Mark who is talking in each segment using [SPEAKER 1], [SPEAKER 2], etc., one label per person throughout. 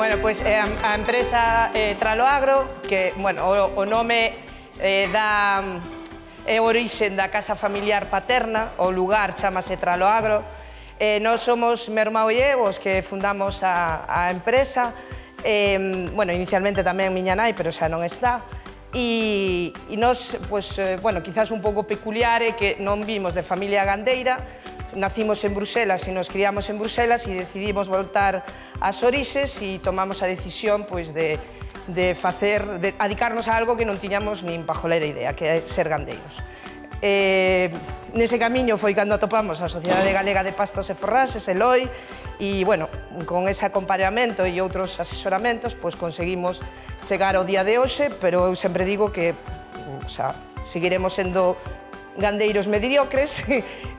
[SPEAKER 1] Bueno, pois a empresa Traloagro, que, bueno, o nome é o orixen da casa familiar paterna, o lugar chamase Traloagro. Nós somos meu irmão e eu os que fundamos a empresa. Bueno, inicialmente tamén miña nai, pero xa non está. E nós, pois, bueno, quizás un pouco peculiar é que non vimos de familia gandeira, nacimos en Bruselas e nos criamos en Bruselas e decidimos voltar ás orixes e tomamos a decisión, pois, de adicarnos a algo que non tiñamos nin pajolera idea, que é ser gandeiros. Nese camiño foi cando atopamos a Sociedade Galega de Pastos e Forraxes, ELOI, e, bueno, con ese acompañamento e outros asesoramentos, pois conseguimos chegar ao día de hoxe, pero eu sempre digo que, seguiremos sendo gandeiros mediocres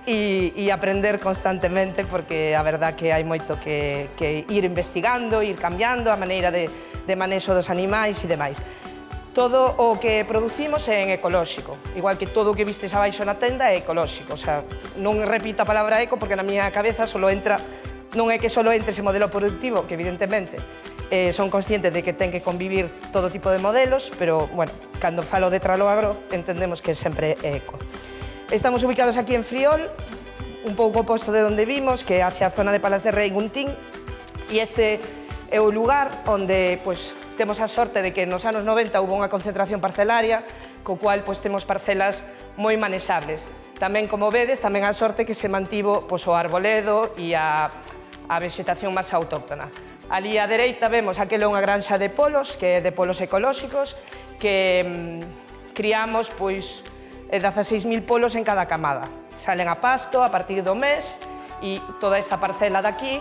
[SPEAKER 1] e aprender constantemente, porque a verdad que hai moito que ir investigando, ir cambiando a maneira de manexo dos animais e demais. Todo o que producimos é en ecolóxico, igual que todo o que vistes abaixo na tenda é ecolóxico. O sea, non repito a palabra eco porque na miña cabeza solo entra, non é que solo entre ese modelo productivo, que evidentemente son conscientes de que ten que convivir todo tipo de modelos, pero, bueno, cando falo de Traloagro entendemos que sempre é eco. Estamos ubicados aquí en Friol, un pouco oposto de onde vimos, que é hacia a zona de Palas de Rei, Guntín, e este é o lugar onde, pois, temos a sorte de que nos anos 90 houve unha concentración parcelaria, co cual, pois, temos parcelas moi manexables. Tamén, como vedes, tamén a sorte que se mantivo, pois, o arboledo e a vegetación máis autóctona. Ali á dereita vemos aquela unha granxa de polos, que é de polos ecolóxicos, que criamos, pois, 16.000 polos en cada camada. Salen a pasto a partir do mes e toda esta parcela de aquí,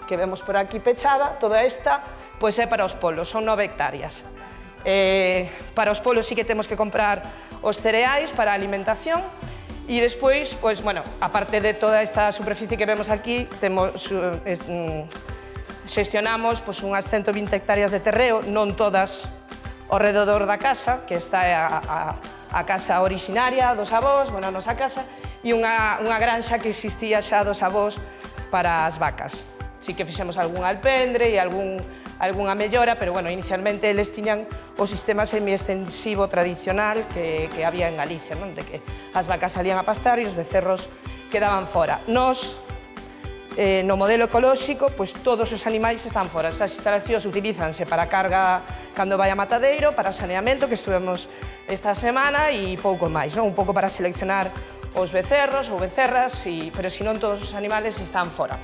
[SPEAKER 1] que vemos por aquí pechada, toda esta, pois é para os polos, son 9 hectáreas. Para os polos sí que temos que comprar os cereais para a alimentación e despois, pois, bueno, aparte de toda esta superficie que vemos aquí, xestionamos pois unhas 120 hectáreas de terreo, non todas ao redor da casa, que está a casa originaria dos avós, bueno, a nosa casa, e unha granxa que existía xa dos avós para as vacas. Sí que fixemos algún alpendre e algunha mellora, pero, bueno, inicialmente eles tiñan o sistema semi-extensivo tradicional que había en Galicia, non? De que as vacas salían a pastar e os becerros quedaban fora. Nos, no modelo ecolóxico, pois todos os animais están fora. Esas instalacións utilízanse para carga cando vai a matadeiro, para saneamento, que estuvemos esta semana, e pouco máis, non? Un pouco para seleccionar os becerros ou becerras, pero senón todos os animales están fora.